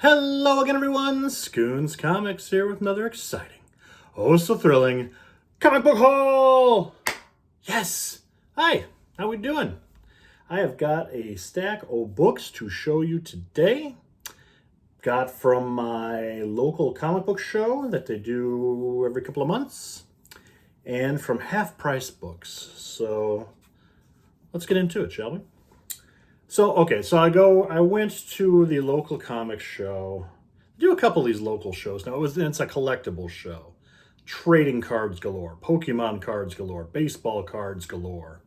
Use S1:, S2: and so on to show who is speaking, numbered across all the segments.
S1: Hello again, everyone. Scoons Comics here with another exciting, oh so thrilling comic book haul. Yes. Hi. How we doing? I have got a stack of books to show you today. Got from my local comic book show that they do every couple of months, and from Half Price Books. So let's get into it, shall we? So I went to the local comic show. Do a couple of these local shows now. It's a collectible show. Trading cards galore, Pokemon cards galore, baseball cards galore.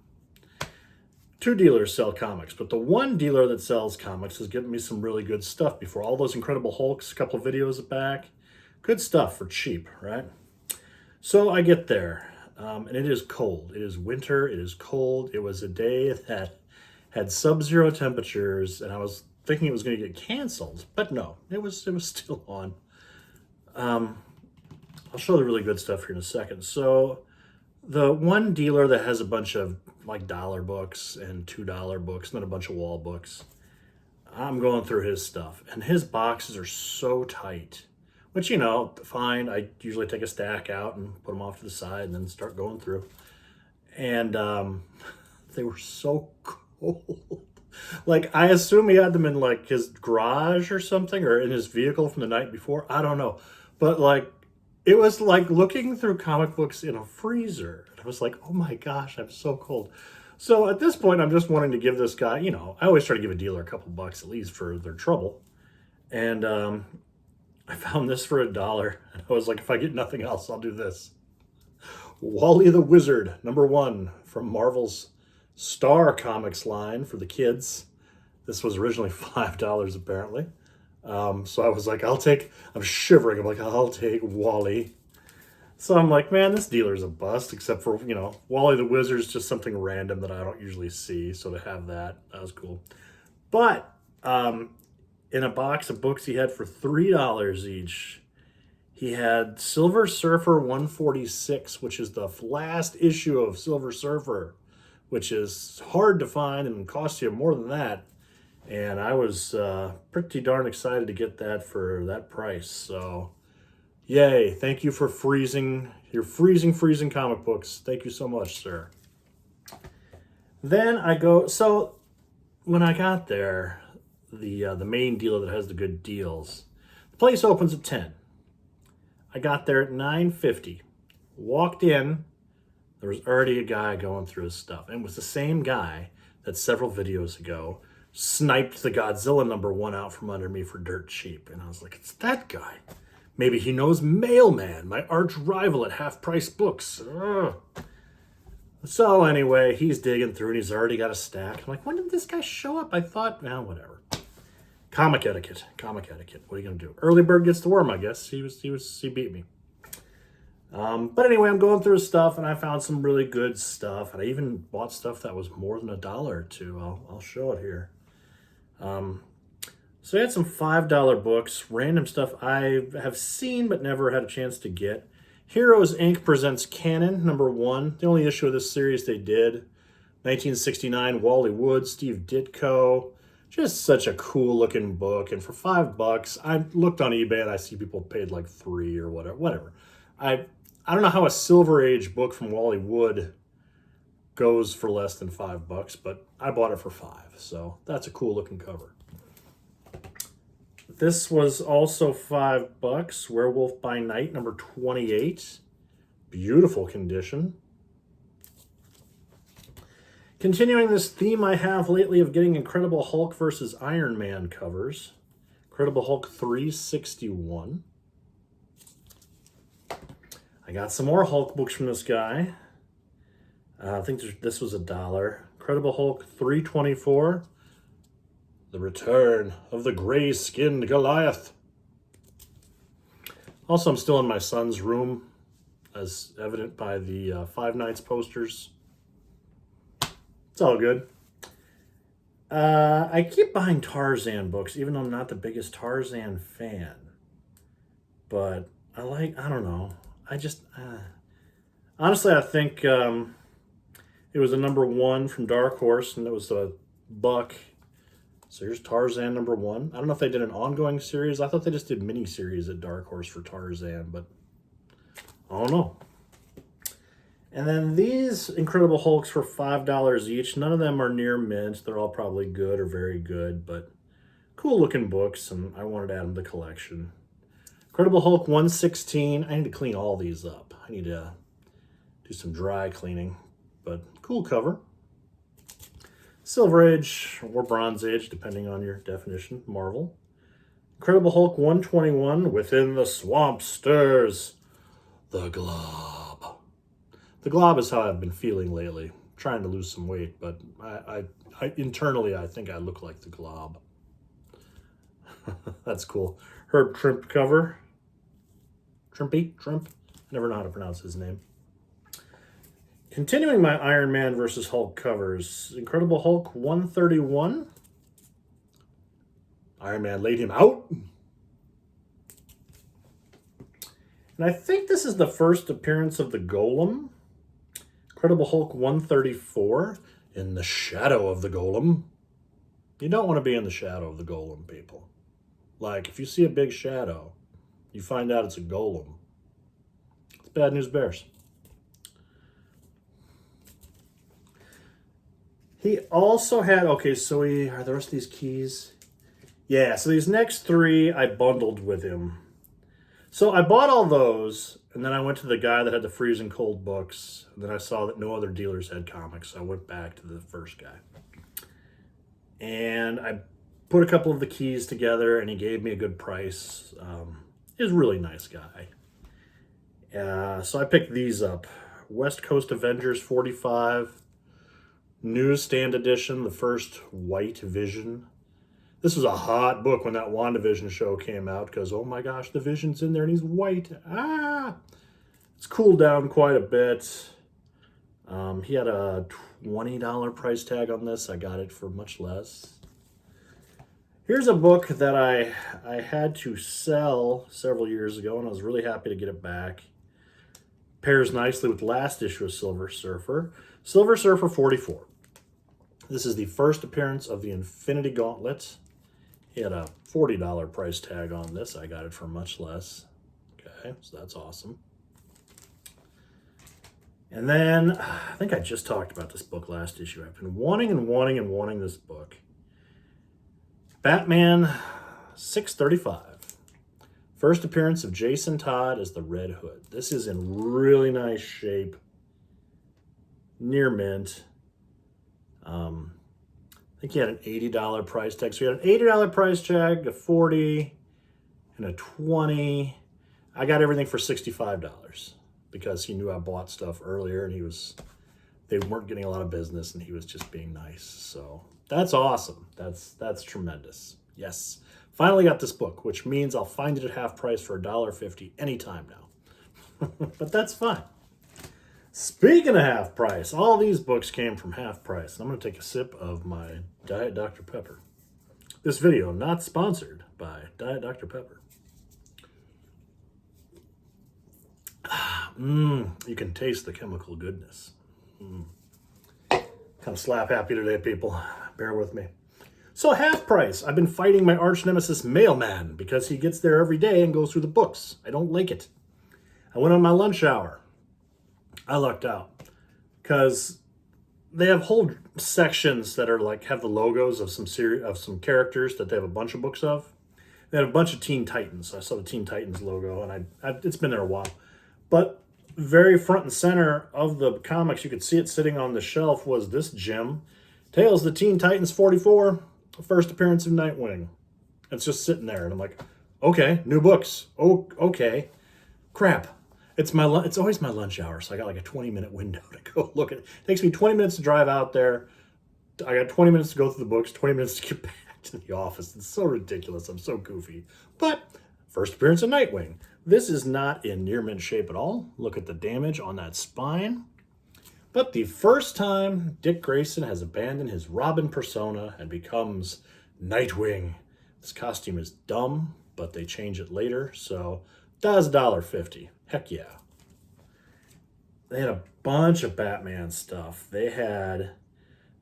S1: Two dealers sell comics, but the one dealer that sells comics has given me some really good stuff before. All those Incredible Hulks, a couple of videos back. Good stuff for cheap, right? So I get there, and it is cold. It is winter. It is cold. It was a day that had sub-zero temperatures, and I was thinking it was going to get canceled, but no, it was still on. I'll show the really good stuff here in a second. So the one dealer that has a bunch of like dollar books and $2 books, and then a bunch of wall books, I'm going through his stuff, and his boxes are so tight, which, fine. I usually take a stack out and put them off to the side and then start going through. And they were so cold. Like, I assume he had them in like his garage or something, or in his vehicle from the night before. I don't know. But like, it was like looking through comic books in a freezer. And I was like, oh my gosh, I'm so cold. So at this point, I'm just wanting to give this guy, I always try to give a dealer a couple bucks at least for their trouble. And I found this for $1. And I was like, if I get nothing else, I'll do this. Wally the Wizard, #1 from Marvel's Star Comics line for the kids. This was originally $5 apparently. So I was like, I'm shivering. I'm like, I'll take Wally. So I'm like, man, this dealer's a bust, except for, Wally the Wizard's just something random that I don't usually see. So to have that was cool. But in a box of books he had for $3 each, he had Silver Surfer 146, which is the last issue of Silver Surfer, which is hard to find and costs you more than that. And I was pretty darn excited to get that for that price. So, yay. Thank you for freezing comic books. Thank you so much, sir. Then so when I got there, the main dealer that has the good deals, the place opens at 10. I got there at 9:50. Walked in. There was already a guy going through his stuff. And it was the same guy that several videos ago sniped the Godzilla #1 out from under me for dirt cheap. And I was like, it's that guy. Maybe he knows Mailman, my arch rival at Half Price Books. Ugh. So anyway, he's digging through and he's already got a stack. I'm like, when did this guy show up? I thought, whatever. Comic etiquette. What are you going to do? Early bird gets the worm, I guess. He beat me. But anyway, I'm going through his stuff, and I found some really good stuff. And I even bought stuff that was more than $1 or $2. I'll show it here. So I had some $5 books, random stuff I have seen but never had a chance to get. Heroes Inc. presents Canon #1, the only issue of this series they did. 1969, Wally Wood, Steve Ditko. Just such a cool looking book. And for $5, I looked on eBay and I see people paid like $3 or whatever. I don't know how a Silver Age book from Wally Wood goes for less than $5, but I bought it for $5. So that's a cool looking cover. This was also $5. Werewolf by Night, #28. Beautiful condition. Continuing this theme I have lately of getting Incredible Hulk versus Iron Man covers. Incredible Hulk 361. I got some more Hulk books from this guy. I think this was $1. Incredible Hulk 324. The Return of the Gray-Skinned Goliath. Also, I'm still in my son's room, as evident by the Five Nights posters. It's all good. I keep buying Tarzan books, even though I'm not the biggest Tarzan fan. But I don't know. Honestly, I think it was a #1 from Dark Horse, and it was $1. So here's Tarzan #1. I don't know if they did an ongoing series. I thought they just did mini-series at Dark Horse for Tarzan, but I don't know. And then these Incredible Hulks for $5 each. None of them are near mint. They're all probably good or very good, but cool looking books, and I wanted to add them to the collection. Incredible Hulk 116. I need to clean all these up. I need to do some dry cleaning, but cool cover. Silver Age or Bronze Age, depending on your definition, Marvel. Incredible Hulk 121, Within the Swamp Stirs the Glob. The Glob is how I've been feeling lately. I'm trying to lose some weight, but I internally, I think I look like the Glob. That's cool. Herb Trimp cover. Trimp? I never know how to pronounce his name. Continuing my Iron Man versus Hulk covers, Incredible Hulk 131. Iron Man laid him out. And I think this is the first appearance of the Golem. Incredible Hulk 134, In the Shadow of the Golem. You don't want to be in the shadow of the Golem, people. Like, if you see a big shadow, you find out it's a Golem. It's Bad News Bears. He also had, okay, so are the rest of these keys? Yeah, so these next three I bundled with him. So I bought all those, and then I went to the guy that had the Freezing Cold books, and then I saw that no other dealers had comics, so I went back to the first guy. And I put a couple of the keys together, and he gave me a good price. He was a really nice guy. So I picked these up. West Coast Avengers 45. Newsstand edition, the first White Vision. This was a hot book when that WandaVision show came out because, oh my gosh, the Vision's in there and he's white. It's cooled down quite a bit. He had a $20 price tag on this. I got it for much less. Here's a book that I had to sell several years ago, and I was really happy to get it back. Pairs nicely with last issue of Silver Surfer. Silver Surfer 44. This is the first appearance of the Infinity Gauntlet. He had a $40 price tag on this. I got it for much less. Okay, so that's awesome. And then, I think I just talked about this book last issue. I've been wanting this book. Batman 635. First appearance of Jason Todd as the Red Hood. This is in really nice shape. Near mint. I think he had an $80 price tag. So he had an $80 price tag, a $40, and a $20. I got everything for $65 because he knew I bought stuff earlier and they weren't getting a lot of business and he was just being nice. So that's awesome. That's tremendous. Yes. Finally got this book, which means I'll find it at half price for $1.50 anytime now. But that's fine. Speaking of half price, all these books came from half price. I'm going to take a sip of my Diet Dr. Pepper. This video not sponsored by Diet Dr. Pepper. You can taste the chemical goodness. Kind of slap happy today, people. Bear with me. So half price. I've been fighting my arch nemesis Mailman because he gets there every day and goes through the books. I don't like it. I went on my lunch hour. I lucked out because they have whole sections that are like have the logos of some characters that they have a bunch of books of. They have a bunch of Teen Titans. I saw the Teen Titans logo, and it's been there a while. But very front and center of the comics, you could see it sitting on the shelf, was this gem. Tales of the Teen Titans 44, first appearance of Nightwing. It's just sitting there, and I'm like, okay, new books. Oh, okay. Crap. It's always my lunch hour, so I got like a 20-minute window to go look at it. It takes me 20 minutes to drive out there. I got 20 minutes to go through the books, 20 minutes to get back to the office. It's so ridiculous. I'm so goofy. But first appearance of Nightwing. This is not in near mint shape at all. Look at the damage on that spine. But the first time Dick Grayson has abandoned his Robin persona and becomes Nightwing. This costume is dumb, but they change it later, so that's $1.50. Heck yeah. They had a bunch of Batman stuff. They had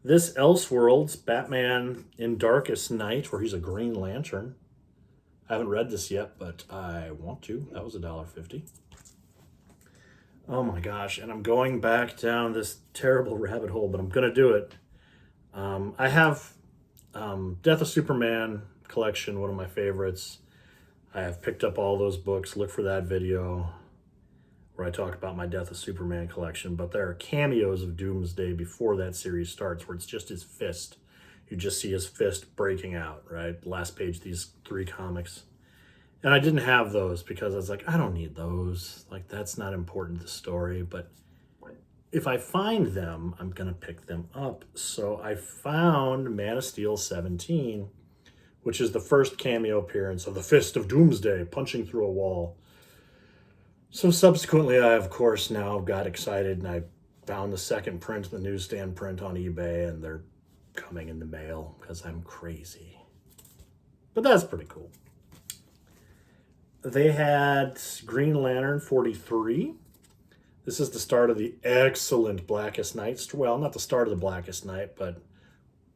S1: This Elseworlds, Batman in Darkest Night, where he's a Green Lantern. I haven't read this yet, but I want to. That was $1.50. Oh my gosh, and I'm going back down this terrible rabbit hole, but I'm going to do it. I have Death of Superman collection, one of my favorites. I have picked up all those books. Look for that video where I talk about my Death of Superman collection. But there are cameos of Doomsday before that series starts where it's just his fist. You just see his fist breaking out, right? Last page of these 3 comics. And I didn't have those because I was like, I don't need those. Like, that's not important to the story. But if I find them, I'm going to pick them up. So I found Man of Steel 17, which is the first cameo appearance of the Fist of Doomsday punching through a wall. So subsequently, I, of course, now got excited and I found the second print, the newsstand print on eBay, and they're coming in the mail because I'm crazy. But that's pretty cool. They had Green Lantern 43. This is the start of the excellent Blackest Night. Well, not the start of the Blackest Night, but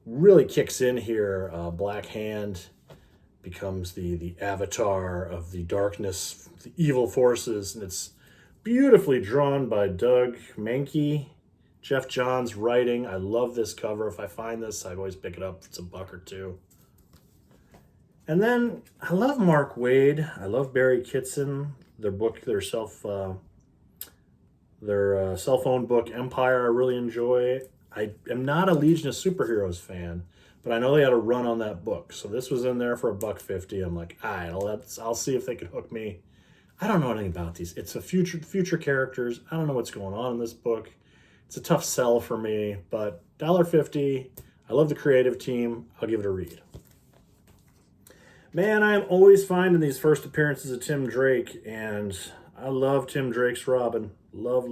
S1: really kicks in here. Black Hand becomes the avatar of the darkness, the evil forces, and it's beautifully drawn by Doug Mahnke. Jeff Johns writing. I love this cover. If I find this, I always pick it up. It's $1 or $2. And then I love Mark Waid. I love Barry Kitson. Their book, their cell phone book, Empire, I really enjoy. I am not a Legion of Superheroes fan, but I know they had a run on that book. So this was in there for $1.50. I'm like, all right, I'll see if they could hook me. I don't know anything about these. It's a future characters. I don't know what's going on in this book. It's a tough sell for me, but $1.50. I love the creative team. I'll give it a read. Man, I'm always finding these first appearances of Tim Drake, and I love Tim Drake's Robin. Loved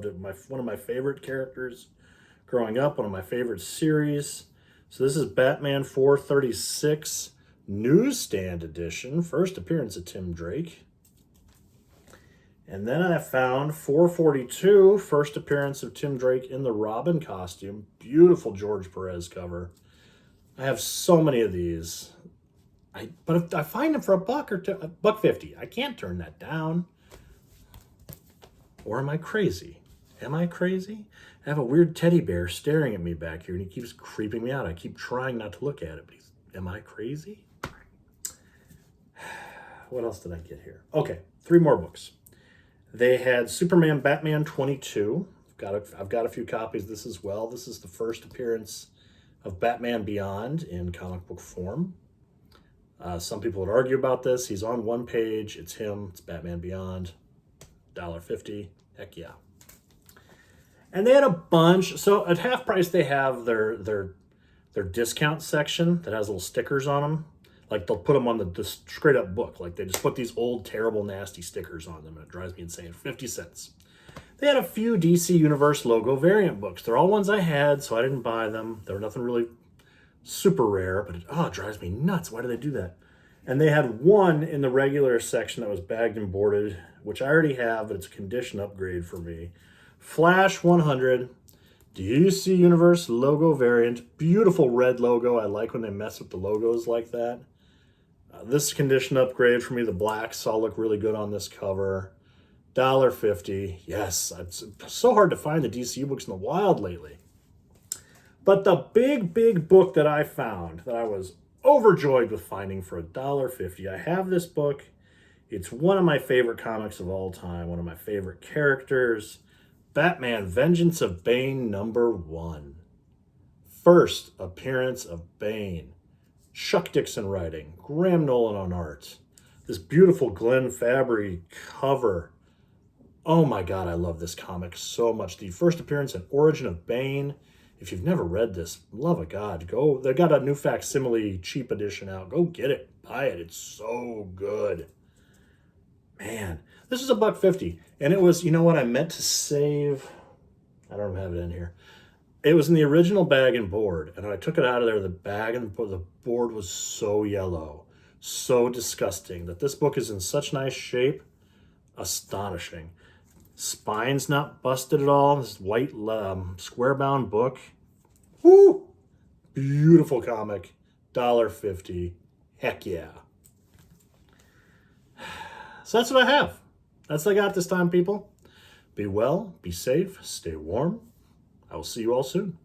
S1: it. One of my favorite characters growing up, one of my favorite series. So this is Batman 436 Newsstand Edition, first appearance of Tim Drake. And then I found 442, first appearance of Tim Drake in the Robin costume. Beautiful George Perez cover. I have so many of these. But if I find them for $1 or $2, $1.50, I can't turn that down. Or am I crazy? Am I crazy? I have a weird teddy bear staring at me back here, and he keeps creeping me out. I keep trying not to look at it, but am I crazy? What else did I get here? Okay, 3 more books. They had Superman Batman 22. I've got a few copies of this as well. This is the first appearance of Batman Beyond in comic book form. Some people would argue about this. He's on one page. It's him. It's Batman Beyond. $1.50. Heck yeah. And they had a bunch. So at half price, they have their discount section that has little stickers on them. Like they'll put them on the straight up book. Like they just put these old, terrible, nasty stickers on them. And it drives me insane. 50 cents. They had a few DC Universe logo variant books. They're all ones I had, so I didn't buy them. They were nothing really super rare, but it drives me nuts. Why do they do that? And they had one in the regular section that was bagged and boarded, which I already have, but it's a condition upgrade for me. Flash 100, DC Universe logo variant, beautiful red logo. I like when they mess with the logos like that. This condition upgrade for me, the blacks all look really good on this cover. $1.50. Yes, it's so hard to find the DC books in the wild lately. But the big book that I found that I was overjoyed with finding for $1.50, I have this book. It's one of my favorite comics of all time, one of my favorite characters. Batman Vengeance of Bane #1. First appearance of Bane. Chuck Dixon writing, Graham Nolan on art. This beautiful Glenn Fabry cover. Oh my God, I love this comic so much. The first appearance and origin of Bane. If you've never read this, love of God, go. They got a new facsimile cheap edition out. Go get it. Buy it. It's so good. Man, this is $1.50. And it was, you know what, I meant to save. I don't have it in here. It was in the original bag and board. And I took it out of there. The bag and the board was so yellow. So disgusting that this book is in such nice shape. Astonishing. Spine's not busted at all. This white square bound book. Woo! Beautiful comic. $1.50. Heck yeah. So that's what I have. That's what I got this time, people. Be well, be safe, stay warm. I will see you all soon.